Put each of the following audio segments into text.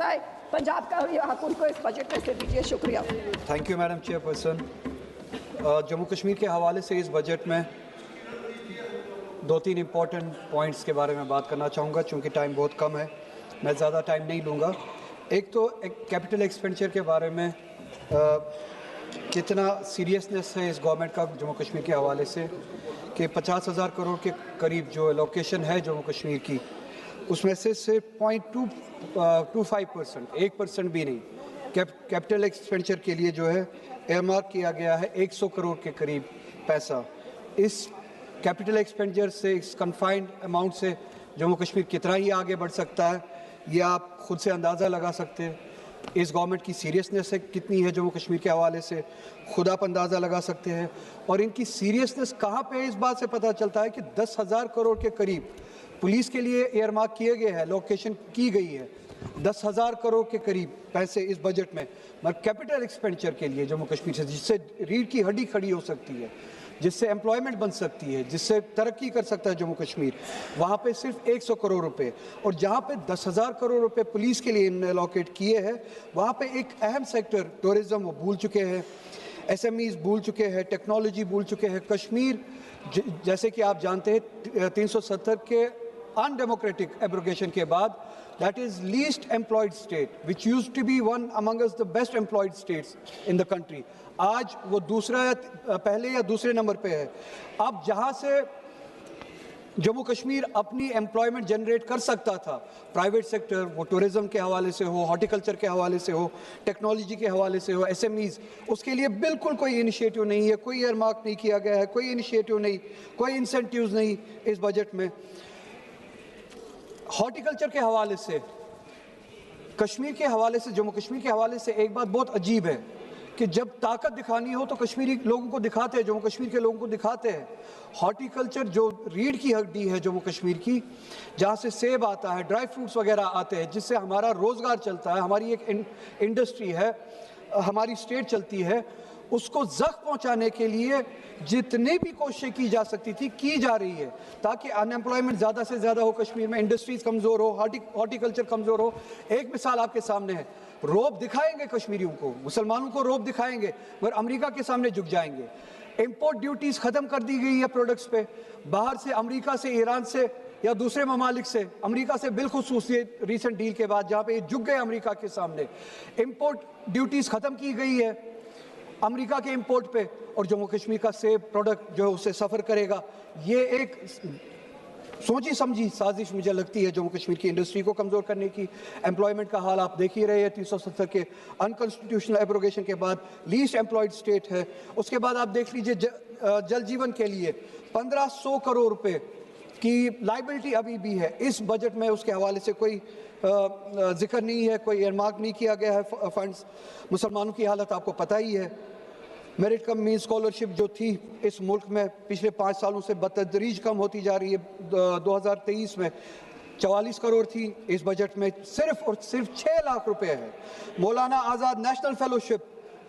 है पंजाब का हक उनको इस बजट में से दीजिए। शुक्रिया। Thank you madam chairperson. Jammu Kashmir के हवाले से इस बजट में दो तीन इम्पॉर्टेंट पॉइंट्स के बारे में बात करना चाहूँगा, चूँकि टाइम बहुत कम है, मैं ज़्यादा टाइम नहीं लूँगा। एक तो कैपिटल एक्सपेंडिचर के बारे में कितना सीरियसनेस है इस गवर्नमेंट का जम्मू कश्मीर के हवाले से कि 50,000 करोड़ के करीब जो एलोकेशन है जम्मू कश्मीर की, उसमें से सिर्फ 0.25%, 1% भी नहीं कैपिटल एक्सपेंडिचर के लिए जो है एयरमार्क किया गया है 100 करोड़ के करीब पैसा। इस कैपिटल एक्सपेंडिचर से, इस कन्फाइंड अमाउंट से जम्मू कश्मीर कितना ही आगे बढ़ सकता है, ये आप खुद से अंदाज़ा लगा सकते हैं। इस गवर्नमेंट की सीरियसनेस है कितनी है जम्मू कश्मीर के हवाले से, खुद आप अंदाज़ा लगा सकते हैं। और इनकी सीरियसनेस कहाँ पे है, इस बात से पता चलता है कि 10,000 करोड़ के करीब पुलिस के लिए एयरमार्क किए गए हैं, लोकेशन की गई है 10,000 करोड़ के करीब पैसे इस बजट में, मगर कैपिटल एक्सपेंडिचर के लिए जम्मू कश्मीर से, जिससे रीढ़ की हड्डी खड़ी हो सकती है, जिससे एम्प्लॉयमेंट बन सकती है, जिससे तरक्की कर सकता है जम्मू कश्मीर, वहाँ पे सिर्फ 100 करोड़ रुपए। और जहाँ पे 10,000 करोड़ रुपए पुलिस के लिए इन्होंने अलॉकेट किए हैं, वहाँ पे एक अहम सेक्टर टूरिज़्म वो भूल चुके हैं, SMEs भूल चुके हैं, टेक्नोलॉजी भूल चुके हैं। कश्मीर जैसे कि आप जानते हैं 370 के अनडेमोक्रेटिक एब्रोगेशन के बाद that is least employed state which used to be one among us the best employed states in the country, आज वो दूसरा या पहले या दूसरे नंबर पे है। अब जहाँ से जम्मू कश्मीर अपनी एम्प्लॉयमेंट जनरेट कर सकता था, प्राइवेट सेक्टर, वो टूरिज़्म के हवाले से हो, हॉर्टिकल्चर के हवाले से हो, टेक्नोलॉजी के हवाले से हो, SMEs, उसके लिए बिल्कुल कोई इनिशिएटिव नहीं है, कोई एयरमार्क नहीं किया गया है, कोई इनिशिएटिव नहीं, कोई इंसेंटिव्स नहीं इस बजट में। हॉर्टिकल्चर के हवाले से, कश्मीर के हवाले से, जम्मू कश्मीर के हवाले से एक बात बहुत अजीब है कि जब ताकत दिखानी हो तो कश्मीरी लोगों को दिखाते हैं, जम्मू कश्मीर के लोगों को दिखाते हैं। हॉर्टिकल्चर जो रीढ़ की हड्डी है जम्मू कश्मीर की, जहाँ से सेब आता है, ड्राई फ्रूट्स वगैरह आते हैं, जिससे हमारा रोज़गार चलता है, हमारी एक इंडस्ट्री है, हमारी स्टेट चलती है, उसको जख्म पहुंचाने के लिए जितनी भी कोशिशें की जा सकती थी की जा रही है, ताकि अनएम्प्लॉयमेंट ज़्यादा से ज़्यादा हो कश्मीर में, इंडस्ट्रीज़ कमज़ोर हो, हॉर्टिकल्चर कमज़ोर हो। एक मिसाल आपके सामने है, रोब दिखाएंगे कश्मीरियों को, मुसलमानों को रोब दिखाएंगे, मगर अमेरिका के सामने झुक जाएंगे। इम्पोर्ट ड्यूटीज़ ख़त्म कर दी गई है प्रोडक्ट्स पे, बाहर से, अमेरिका से, ईरान से या दूसरे ममालिक से, अमेरिका से बिलखुसूस ये रिसेंट डील के बाद जहाँ पे ये झुक गए अमेरिका के सामने, इम्पोर्ट ड्यूटीज़ ख़त्म की गई है अमेरिका के इंपोर्ट पे, और जम्मू कश्मीर का सेब प्रोडक्ट जो है उससे सफ़र करेगा। ये एक सोची समझी साजिश मुझे लगती है जम्मू कश्मीर की इंडस्ट्री को कमज़ोर करने की। एम्प्लॉयमेंट का हाल आप देख ही रहे हैं, 370 के अनकॉन्स्टिट्यूशनल एब्रोगेशन के बाद लीस्ट एम्प्लॉयड स्टेट है। उसके बाद आप देख लीजिए जल जीवन के लिए 1500 करोड़ रुपए की लाइबिलिटी अभी भी है इस बजट में, उसके हवाले से कोई जिक्र नहीं है, कोई एयरमार्क नहीं किया गया है फंड्स। मुसलमानों की हालत आपको पता ही है, मेरिट कम मीन स्कॉलरशिप जो थी इस मुल्क में पिछले 5 सालों से बतदरीज कम होती जा रही है। 2023 में 44 करोड़ थी, इस बजट में सिर्फ और सिर्फ 6 लाख रुपए है। मौलाना आज़ाद नेशनल फेलोशिप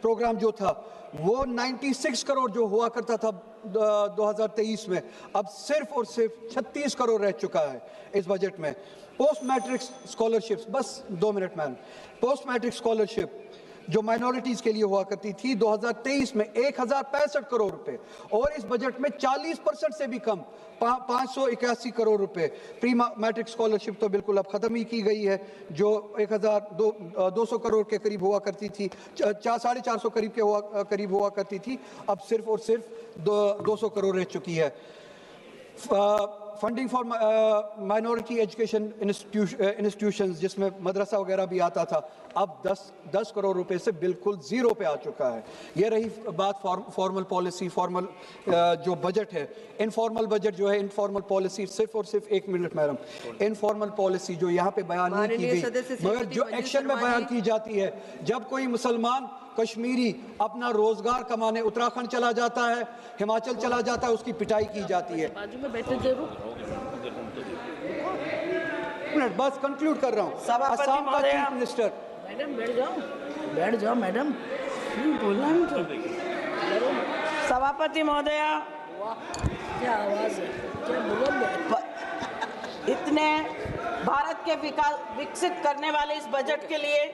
प्रोग्राम जो था वो 96 करोड़ जो हुआ करता था 2023 में, अब सिर्फ और सिर्फ 36 करोड़ रह चुका है इस बजट में। पोस्ट मैट्रिक स्कॉलरशिप्स, बस 2 minute ma'am, post matric scholarship जो माइनॉरिटीज़ के लिए हुआ करती थी 2023 में 1065 करोड़ रुपए, और इस बजट में 40% से भी कम 581 करोड़ रुपए। प्री मैट्रिक स्कॉलरशिप तो बिल्कुल अब ख़त्म ही की गई है, जो 1200 करोड़ के करीब हुआ करती थी, 450 करीब हुआ करती थी, अब सिर्फ और सिर्फ 200 करोड़ रह चुकी है। Funding for minority education institutions, जिसमें मदरसा वगैरह भी आता था, अब 10 करोड़ रुपए से बिल्कुल ज़ीरो पे आ चुका है। ये रही बात फॉर्मल पॉलिसी, फॉर्मल जो बजट है। इनफॉर्मल बजट जो है, इनफॉर्मल पॉलिसी, सिर्फ और सिर्फ 1 मिनट मैडम, इनफॉर्मल पॉलिसी जो यहाँ पे बयान नहीं की गई, मगर जो एक्शन में बयान की जाती है, जब कोई मुसलमान कश्मीरी अपना रोजगार कमाने उत्तराखंड चला जाता है, हिमाचल चला जाता है, उसकी पिटाई की जाती है। मिनट बस कंक्लूड कर रहा हूँ। असम का चीफ मिनिस्टर, मैडम बैठ जाओ मैडम, बोलना नहीं तो। सभापति महोदया, क्या आवाज है, क्या बुलंद है। इतने भारत के विकसित करने वाले इस बजट के लिए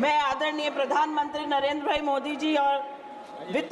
मैं आदरणीय प्रधानमंत्री नरेंद्र भाई मोदी जी और वित्त